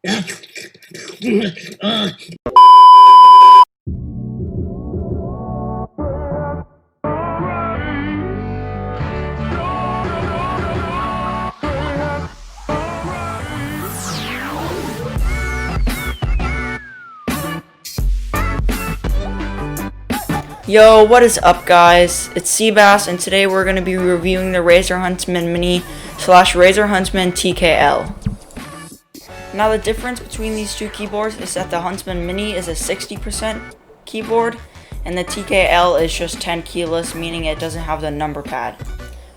Yo, what is up guys? It's ceebass and today we're going to be reviewing the Razer Huntsman Mini / Razer Huntsman TKL. Now the difference between these two keyboards is that the Huntsman Mini is a 60% keyboard and the TKL is just 10 keyless, meaning it doesn't have the number pad.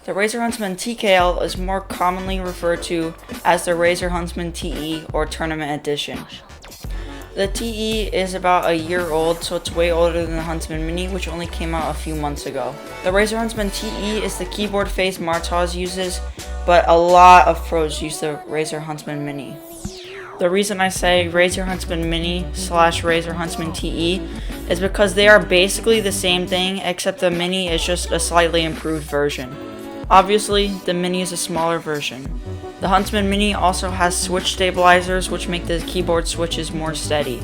The Razer Huntsman TKL is more commonly referred to as the Razer Huntsman TE or Tournament Edition. The TE is about a year old, so it's way older than the Huntsman Mini, which only came out a few months ago. The Razer Huntsman TE is the keyboard face Martaz uses, but a lot of pros use the Razer Huntsman Mini. The reason I say Razer Huntsman Mini / Razer Huntsman TE is because they are basically the same thing, except the Mini is just a slightly improved version. Obviously, the Mini is a smaller version. The Huntsman Mini also has switch stabilizers, which make the keyboard switches more steady.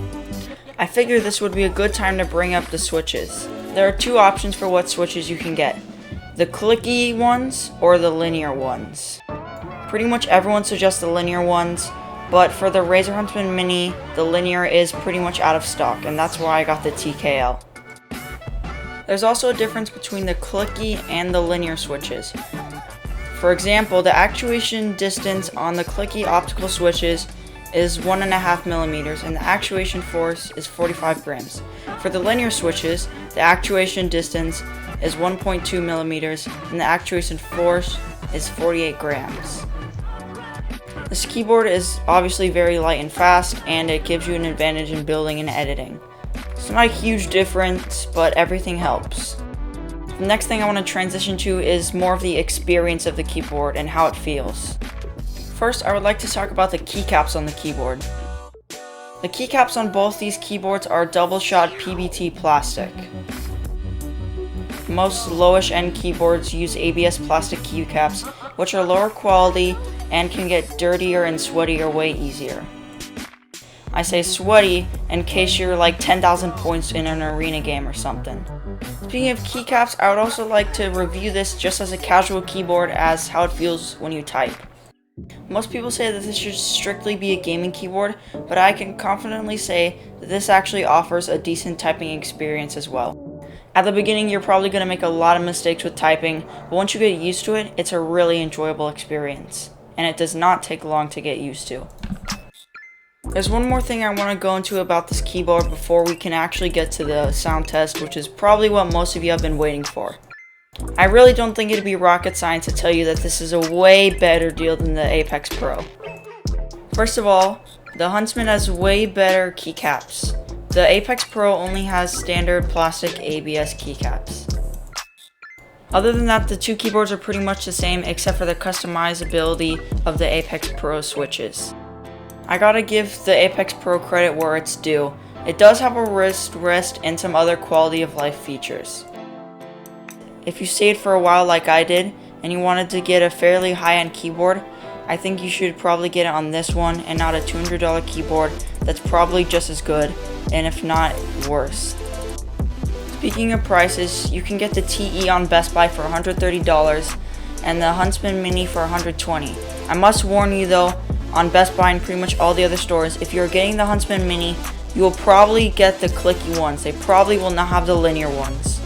I figured this would be a good time to bring up the switches. There are two options for what switches you can get: the clicky ones or the linear ones. Pretty much everyone suggests the linear ones, but for the Razer Huntsman Mini, the linear is pretty much out of stock, and that's why I got the TKL. There's also a difference between the clicky and the linear switches. For example, the actuation distance on the clicky optical switches is 1.5 millimeters and the actuation force is 45 grams. For the linear switches, the actuation distance is 1.2 millimeters and the actuation force is 48 grams. This keyboard is obviously very light and fast, and it gives you an advantage in building and editing. It's not a huge difference, but everything helps. The next thing I want to transition to is more of the experience of the keyboard and how it feels. First, I would like to talk about the keycaps on the keyboard. The keycaps on both these keyboards are double-shot PBT plastic. Most lowish end keyboards use ABS plastic keycaps, which are lower quality and can get dirtier and sweatier way easier. I say sweaty in case you're like 10,000 points in an arena game or something. Speaking of keycaps, I would also like to review this just as a casual keyboard as how it feels when you type. Most people say that this should strictly be a gaming keyboard, but I can confidently say that this actually offers a decent typing experience as well. At the beginning, you're probably going to make a lot of mistakes with typing, but once you get used to it, it's a really enjoyable experience, and it does not take long to get used to. There's one more thing I want to go into about this keyboard before we can actually get to the sound test, which is probably what most of you have been waiting for. I really don't think it'd be rocket science to tell you that this is a way better deal than the Apex Pro. First of all, the Huntsman has way better keycaps. The Apex Pro only has standard plastic ABS keycaps. Other than that, the two keyboards are pretty much the same except for the customizability of the Apex Pro switches. I gotta give the Apex Pro credit where it's due. It does have a wrist rest and some other quality of life features. If you stayed for a while like I did, and you wanted to get a fairly high-end keyboard, I think you should probably get it on this one and not a $200 keyboard that's probably just as good, and if not, worse. Speaking of prices, you can get the TE on Best Buy for $130 and the Huntsman Mini for $120. I must warn you though, on Best Buy and pretty much all the other stores, if you're getting the Huntsman Mini, you will probably get the clicky ones. They probably will not have the linear ones.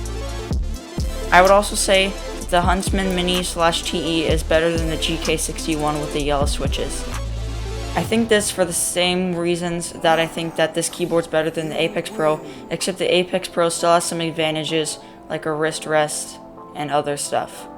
I would also say that the Huntsman Mini / TE is better than the GK61 with the yellow switches. I think this for the same reasons that I think that this keyboard's better than the Apex Pro, except the Apex Pro still has some advantages like a wrist rest and other stuff.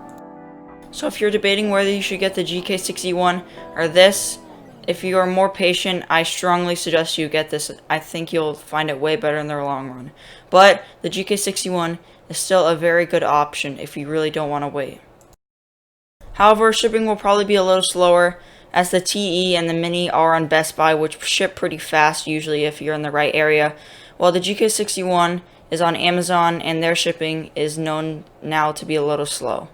So if you're debating whether you should get the GK61 or this, if you are more patient, I strongly suggest you get this. I think you'll find it way better in the long run. But the GK61 is still a very good option if you really don't want to wait. However, shipping will probably be a little slower, as the TE and the Mini are on Best Buy, which ship pretty fast usually if you're in the right area, while the GK61 is on Amazon and their shipping is known now to be a little slow.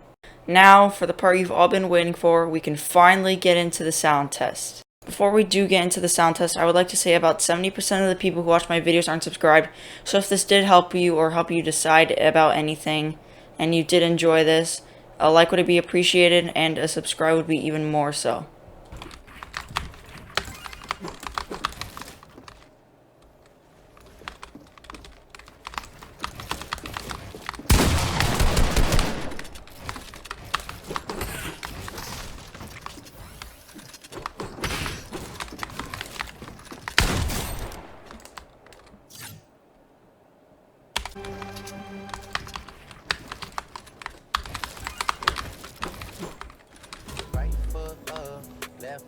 Now, for the part you've all been waiting for, we can finally get into the sound test. Before we do get into the sound test, I would like to say about 70% of the people who watch my videos aren't subscribed. So if this did help you or help you decide about anything and you did enjoy this, a like would be appreciated and a subscribe would be even more so. Right foot up, left.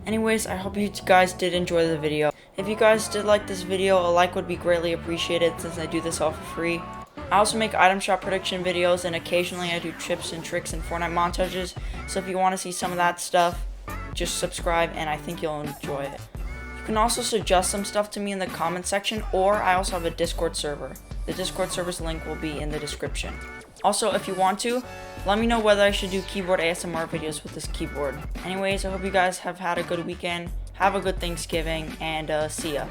Anyways, I hope you guys did enjoy the video. If you guys did like this video, a like would be greatly appreciated since I do this all for free. I also make item shop prediction videos, and occasionally I do tips and tricks and Fortnite montages. So if you want to see some of that stuff, just subscribe and I think you'll enjoy it. You can also suggest some stuff to me in the comment section, or I also have a Discord server. The Discord server's link will be in the description. Also, if you want to, let me know whether I should do keyboard ASMR videos with this keyboard. Anyways, I hope you guys have had a good weekend, have a good Thanksgiving, and see ya.